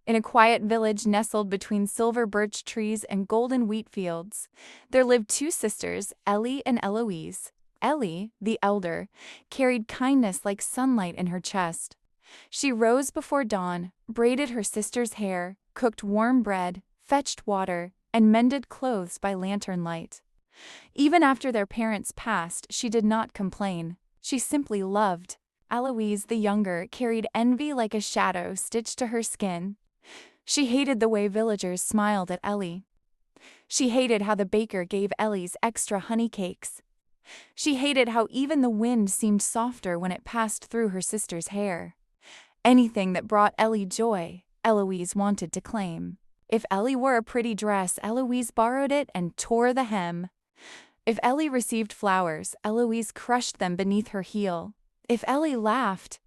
In a quiet village nestled between silver birch trees and golden wheat fields, there lived two sisters, Ellie and Eloise. Ellie, the elder, carried kindness like sunlight in her chest. She rose before dawn, braided her sister's hair, cooked warm bread, fetched water, and mended clothes by lantern light. Even after their parents passed, she did not complain. She simply loved. Eloise, the younger, carried envy like a shadow stitched to her skin. She hated the way villagers smiled at Ellie. She hated how the baker gave Ellie's extra honey cakes. She hated how even the wind seemed softer when it passed through her sister's hair. Anything that brought Ellie joy, Eloise wanted to claim. If Ellie wore a pretty dress, Eloise borrowed it and tore the hem. If Ellie received flowers, Eloise crushed them beneath her heel. If Ellie laughed,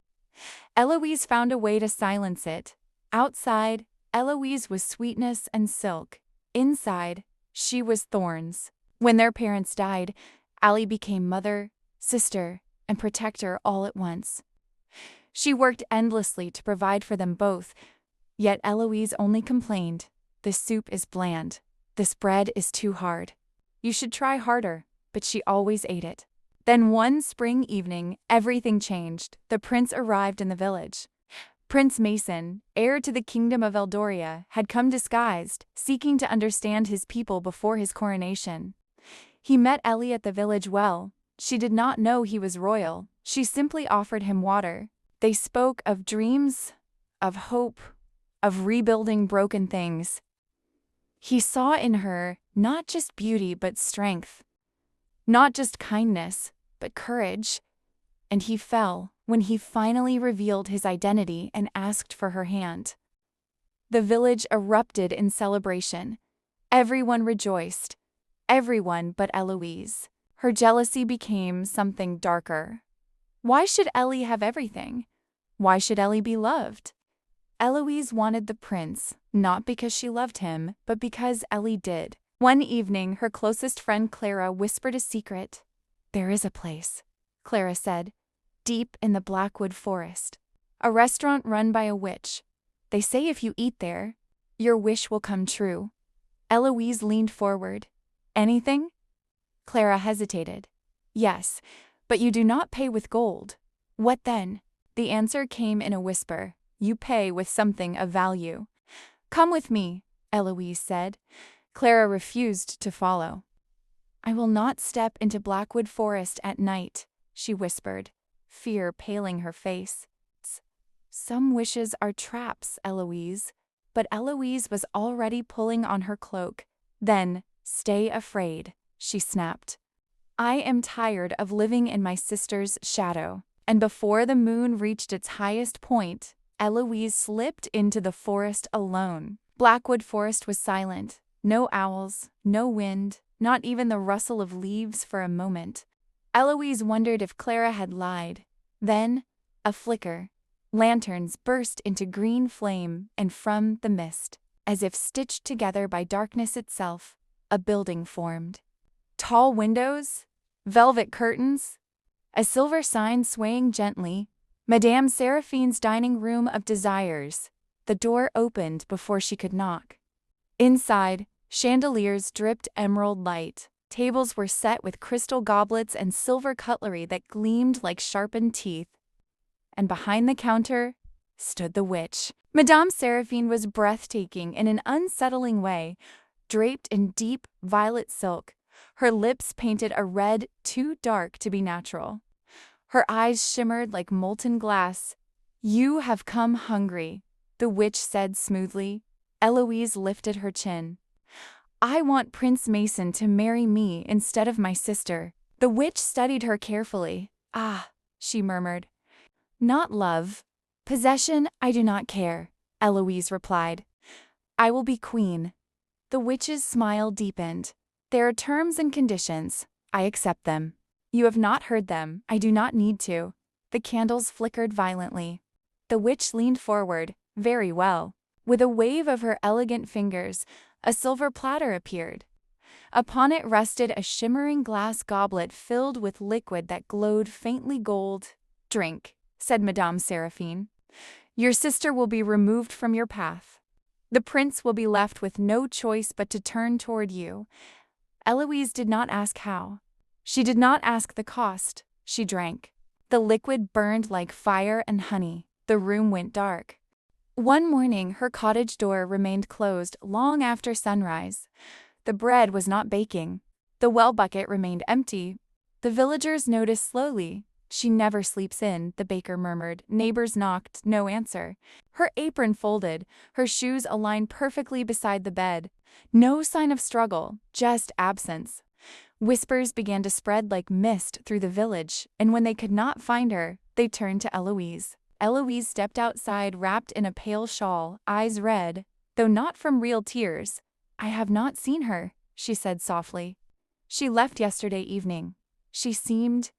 Eloise found a way to silence it. Outside, Eloise was sweetness and silk. Inside, she was thorns. When their parents died, Ellie became mother, sister, and protector all at once. She worked endlessly to provide for them both, yet Eloise only complained, "This soup is bland. This bread is too hard. You should try harder," but she always ate it. Then one spring evening, everything changed. The prince arrived in the village. Prince Mason, heir to the kingdom of Eldoria, had come disguised, seeking to understand his people before his coronation. He met Ellie at the village well. She did not know he was royal. She simply offered him water. They spoke of dreams, of hope, of rebuilding broken things. He saw in her not just beauty but strength, not just kindness but courage, and he fell when he finally revealed his identity and asked for her hand. The village erupted in celebration. Everyone rejoiced. Everyone but Eloise. Her jealousy became something darker. Why should Ellie have everything? Why should Ellie be loved? Eloise wanted the prince, not because she loved him, but because Ellie did. One evening, her closest friend Clara whispered a secret. "There is a place," Clara said, "deep in the Blackwood Forest. A restaurant run by a witch. They say if you eat there, your wish will come true." Eloise leaned forward. "Anything?" Clara hesitated. "Yes, but you do not pay with gold." "What then?" The answer came in a whisper. "You pay with something of value." "Come with me," Eloise said. Clara refused to follow. "I will not step into Blackwood Forest at night," she whispered, fear paling her face. "Some wishes are traps, Eloise." But Eloise was already pulling on her cloak. "Then, stay afraid," she snapped. "I am tired of living in my sister's shadow." And before the moon reached its highest point, Eloise slipped into the forest alone. Blackwood Forest was silent. No owls, no wind, not even the rustle of leaves for a moment. Eloise wondered if Clara had lied. Then, a flicker. Lanterns burst into green flame, and from the mist, as if stitched together by darkness itself, a building formed. Tall windows, velvet curtains, a silver sign swaying gently, Madame Seraphine's dining room of desires. The door opened before she could knock. Inside, chandeliers dripped emerald light. Tables were set with crystal goblets and silver cutlery that gleamed like sharpened teeth. And behind the counter stood the witch. Madame Seraphine was breathtaking in an unsettling way, draped in deep violet silk, her lips painted a red too dark to be natural. Her eyes shimmered like molten glass. "You have come hungry," the witch said smoothly. Eloise lifted her chin. "I want Prince Mason to marry me instead of my sister." The witch studied her carefully. "Ah," she murmured. "Not love. Possession, I do not care," Eloise replied. "I will be queen." The witch's smile deepened. "There are terms and conditions. I accept them." "You have not heard them. I do not need to." The candles flickered violently. The witch leaned forward. "Very well." With a wave of her elegant fingers, a silver platter appeared. Upon it rested a shimmering glass goblet filled with liquid that glowed faintly gold. "Drink," said Madame Seraphine. "Your sister will be removed from your path." The prince will be left with no choice but to turn toward you. Eloise did not ask how. She did not ask the cost. She drank. The liquid burned like fire and honey. The room went dark. One morning, her cottage door remained closed long after sunrise. The bread was not baking. The well bucket remained empty. The villagers noticed slowly. She never sleeps in, the baker murmured. Neighbors knocked, no answer. Her apron folded, her shoes aligned perfectly beside the bed. No sign of struggle, just absence. Whispers began to spread like mist through the village, and when they could not find her, they turned to Eloise. Eloise stepped outside wrapped in a pale shawl, eyes red, though not from real tears. "I have not seen her," she said softly. "She left yesterday evening. She seemed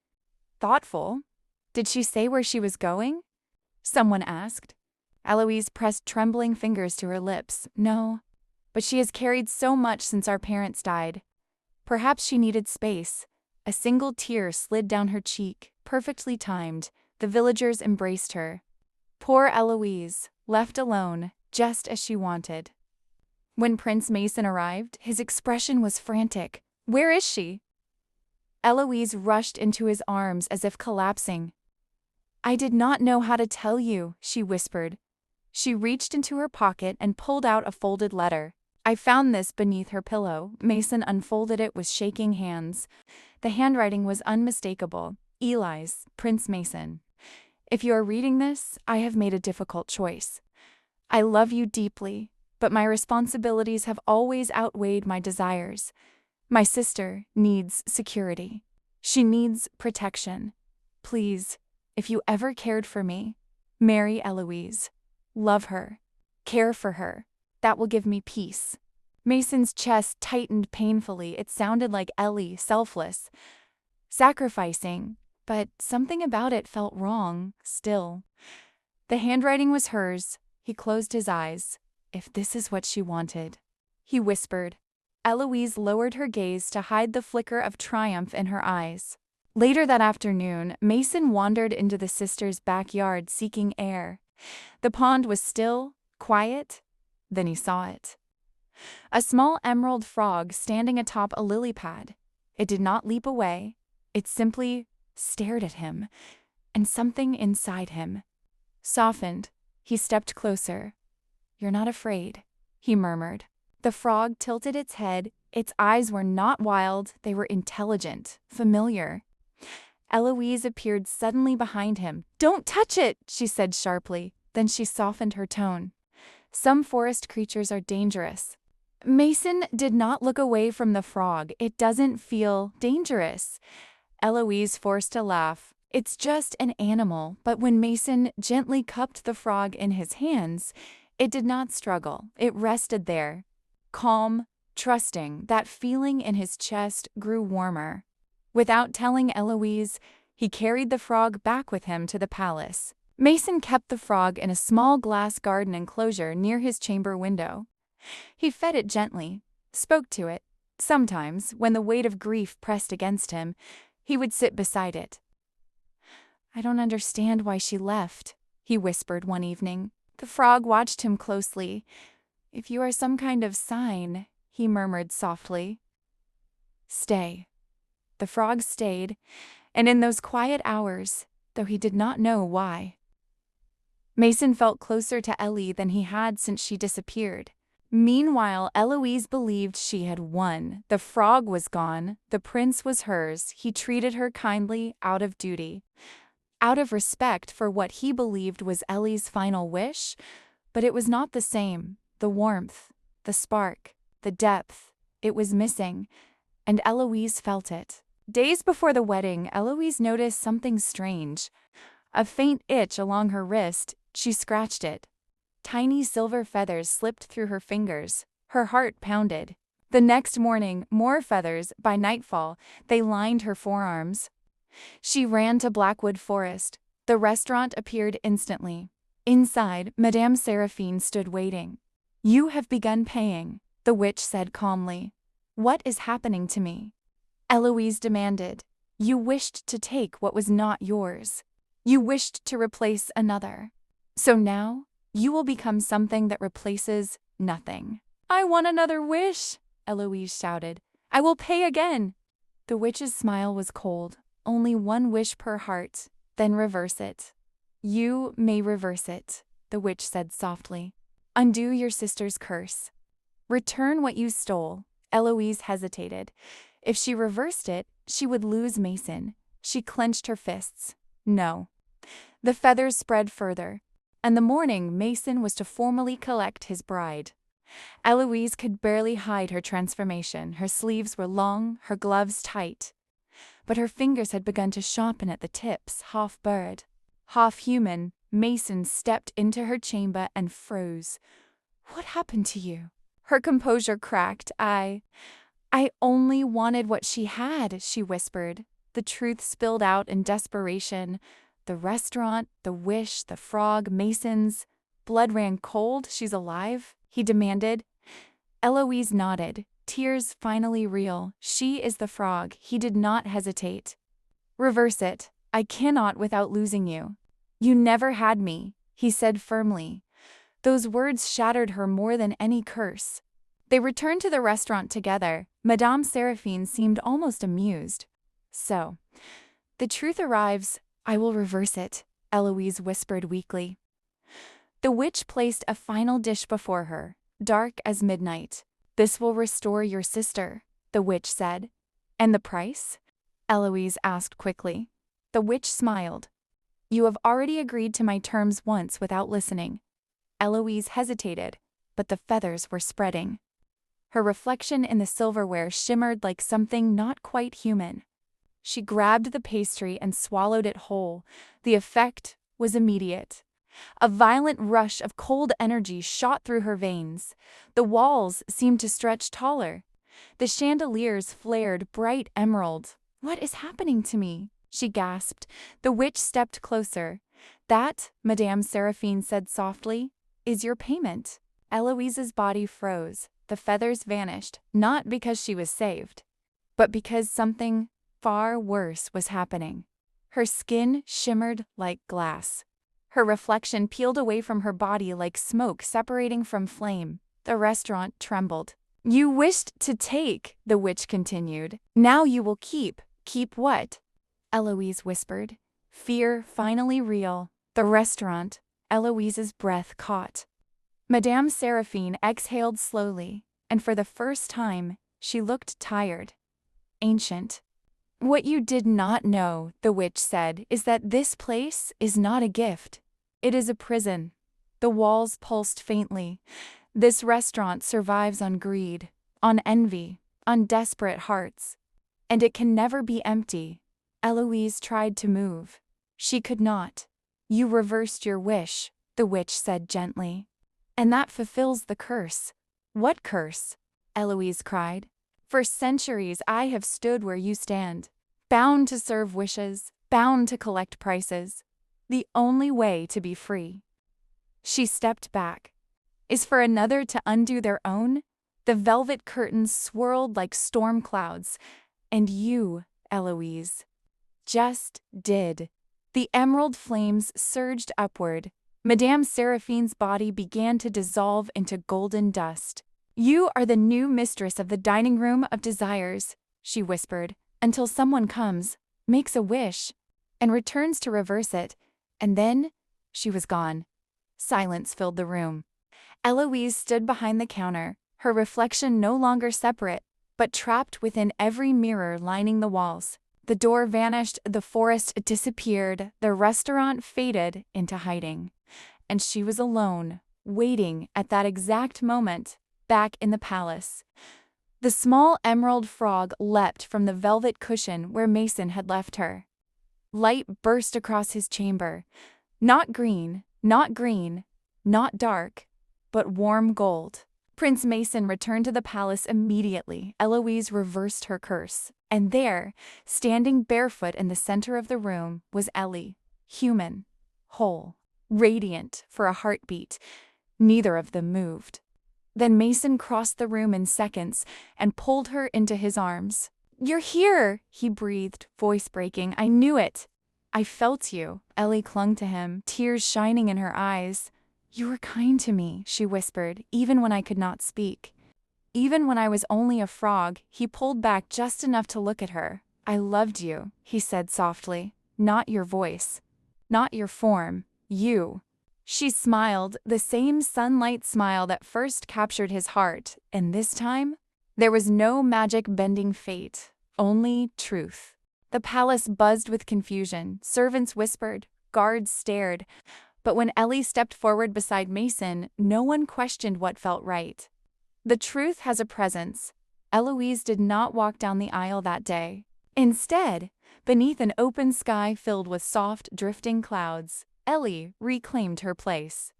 thoughtful." "Did she say where she was going?" someone asked. Eloise pressed trembling fingers to her lips. "No, but she has carried so much since our parents died. Perhaps she needed space." A single tear slid down her cheek, perfectly timed. The villagers embraced her. Poor Eloise, left alone, just as she wanted. When Prince Mason arrived, his expression was frantic. "Where is she?" Eloise rushed into his arms as if collapsing. "I did not know how to tell you," she whispered. She reached into her pocket and pulled out a folded letter. "I found this beneath her pillow." Mason unfolded it with shaking hands. The handwriting was unmistakable. Eli's, Prince Mason. "If you are reading this, I have made a difficult choice. I love you deeply, but my responsibilities have always outweighed my desires. My sister needs security. She needs protection. Please, if you ever cared for me, marry Eloise. Love her. Care for her. That will give me peace." Mason's chest tightened painfully. It sounded like Ellie, selfless, sacrificing, but something about it felt wrong, still. The handwriting was hers. He closed his eyes. "If this is what she wanted," he whispered. Eloise lowered her gaze to hide the flicker of triumph in her eyes. Later that afternoon, Mason wandered into the sisters' backyard seeking air. The pond was still, quiet. Then he saw it. A small emerald frog standing atop a lily pad. It did not leap away. It simply stared at him, and something inside him softened. He stepped closer. "You're not afraid," he murmured. The frog tilted its head. Its eyes were not wild, they were intelligent, familiar. Eloise appeared suddenly behind him. "Don't touch it," she said sharply. Then she softened her tone. "Some forest creatures are dangerous." Mason did not look away from the frog. "It doesn't feel dangerous." Eloise forced a laugh. "It's just an animal." But when Mason gently cupped the frog in his hands, it did not struggle. It rested there, calm, trusting. That feeling in his chest grew warmer. Without telling Eloise, he carried the frog back with him to the palace. Mason kept the frog in a small glass garden enclosure near his chamber window. He fed it gently, spoke to it. Sometimes, when the weight of grief pressed against him, he would sit beside it. "I don't understand why she left," he whispered one evening. The frog watched him closely. "If you are some kind of sign," he murmured softly. "Stay." The frog stayed, and in those quiet hours, though he did not know why, Mason felt closer to Ellie than he had since she disappeared. Meanwhile, Eloise believed she had won. The frog was gone. The prince was hers. He treated her kindly, out of duty, out of respect for what he believed was Ellie's final wish. But it was not the same. The warmth, the spark, the depth, it was missing, and Eloise felt it. Days before the wedding, Eloise noticed something strange. A faint itch along her wrist. She scratched it. Tiny silver feathers slipped through her fingers. Her heart pounded. The next morning, more feathers. By nightfall, they lined her forearms. She ran to Blackwood Forest. The restaurant appeared instantly. Inside, Madame Seraphine stood waiting. "You have begun paying," the witch said calmly. "What is happening to me?" Eloise demanded. "You wished to take what was not yours. You wished to replace another. So now, You will become something that replaces nothing. I want another wish, Eloise shouted. I will pay again. The witch's smile was cold. Only one wish per heart, then reverse it. You may reverse it, the witch said softly. Undo your sister's curse. Return what you stole. Eloise hesitated. If she reversed it, she would lose Mason. She clenched her fists. No. The feathers spread further. And the morning Mason was to formally collect his bride. Eloise could barely hide her transformation. Her sleeves were long, her gloves tight. But her fingers had begun to sharpen at the tips, half bird, half human. Mason stepped into her chamber and froze. What happened to you? Her composure cracked. I only wanted what she had, she whispered. The truth spilled out in desperation. The restaurant, the wish, the frog, Mason's. Blood ran cold. She's alive? He demanded. Eloise nodded, tears finally real. She is the frog. He did not hesitate. Reverse it. I cannot without losing you. You never had me, he said firmly. Those words shattered her more than any curse. They returned to the restaurant together. Madame Seraphine seemed almost amused. So, the truth arrives. I will reverse it, Eloise whispered weakly. The witch placed a final dish before her, dark as midnight. This will restore your sister, the witch said. And the price? Eloise asked quickly. The witch smiled. You have already agreed to my terms once without listening. Eloise hesitated, but the feathers were spreading. Her reflection in the silverware shimmered like something not quite human. She grabbed the pastry and swallowed it whole. The effect was immediate. A violent rush of cold energy shot through her veins. The walls seemed to stretch taller. The chandeliers flared bright emerald. What is happening to me? She gasped. The witch stepped closer. That, Madame Seraphine said softly, is your payment. Eloise's body froze. The feathers vanished, not because she was saved, but because something far worse was happening. Her skin shimmered like glass. Her reflection peeled away from her body like smoke separating from flame. The restaurant trembled. You wished to take, the witch continued. Now you will keep. Keep what? Eloise whispered. Fear finally real. The restaurant. Eloise's breath caught. Madame Seraphine exhaled slowly, and for the first time, she looked tired. Ancient. What you did not know, the witch said, is that this place is not a gift. It is a prison. The walls pulsed faintly. This restaurant survives on greed, on envy, on desperate hearts. And it can never be empty. Eloise tried to move. She could not. You reversed your wish, the witch said gently. And that fulfills the curse. What curse? Eloise cried. For centuries I have stood where you stand, bound to serve wishes, bound to collect prices. The only way to be free. She stepped back. Is for another to undo their own? The velvet curtains swirled like storm clouds. And you, Eloise, just did. The emerald flames surged upward. Madame Seraphine's body began to dissolve into golden dust. You are the new mistress of the dining room of desires, she whispered, until someone comes, makes a wish, and returns to reverse it. And then, she was gone. Silence filled the room. Eloise stood behind the counter, her reflection no longer separate, but trapped within every mirror lining the walls. The door vanished, the forest disappeared, the restaurant faded into hiding. And she was alone, waiting at that exact moment, back in the palace. The small emerald frog leapt from the velvet cushion where Mason had left her. Light burst across his chamber. Not green, not green, not dark, but warm gold. Prince Mason returned to the palace immediately. Eloise reversed her curse. And there, standing barefoot in the center of the room, was Ellie, human, whole, radiant for a heartbeat. Neither of them moved. Then Mason crossed the room in seconds and pulled her into his arms. You're here, he breathed, voice breaking. I knew it. I felt you. Ellie clung to him, tears shining in her eyes. "You were kind to me," she whispered, even when I could not speak. Even when I was only a frog, he pulled back just enough to look at her. "I loved you," he said softly. "Not your voice. Not your form. You." She smiled, the same sunlight smile that first captured his heart, and this time, there was no magic bending fate, only truth. The palace buzzed with confusion, servants whispered, guards stared, but when Ellie stepped forward beside Mason, no one questioned what felt right. The truth has a presence. Eloise did not walk down the aisle that day. Instead, beneath an open sky filled with soft, drifting clouds, Ellie reclaimed her place.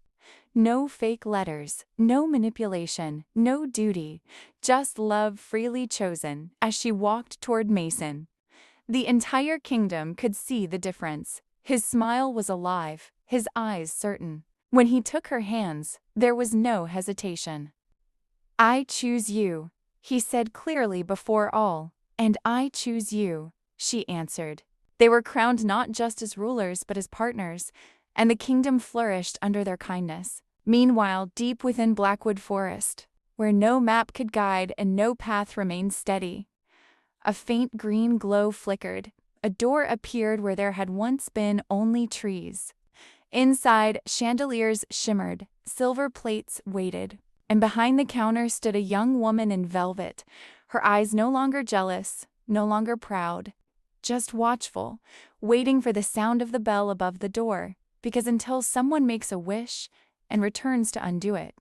No fake letters, no manipulation, no duty, just love freely chosen as she walked toward Mason. The entire kingdom could see the difference. His smile was alive, his eyes certain. When he took her hands, there was no hesitation. "I choose you," he said clearly before all. "And I choose you," she answered. They were crowned not just as rulers but as partners, and the kingdom flourished under their kindness. Meanwhile, deep within Blackwood Forest, where no map could guide and no path remained steady, a faint green glow flickered. A door appeared where there had once been only trees. Inside, chandeliers shimmered, silver plates waited, and behind the counter stood a young woman in velvet, her eyes no longer jealous, no longer proud, just watchful, waiting for the sound of the bell above the door, because until someone makes a wish and returns to undo it,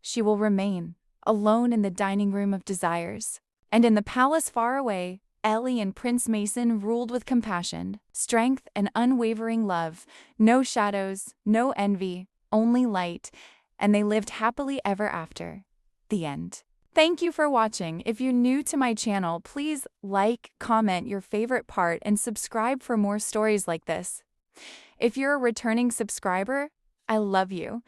she will remain, alone in the dining room of desires. And in the palace far away, Ellie and Prince Mason ruled with compassion, strength, and unwavering love. No shadows, no envy, only light, and they lived happily ever after. The end. Thank you for watching. If you're new to my channel, please like, comment your favorite part, and subscribe for more stories like this. If you're a returning subscriber, I love you.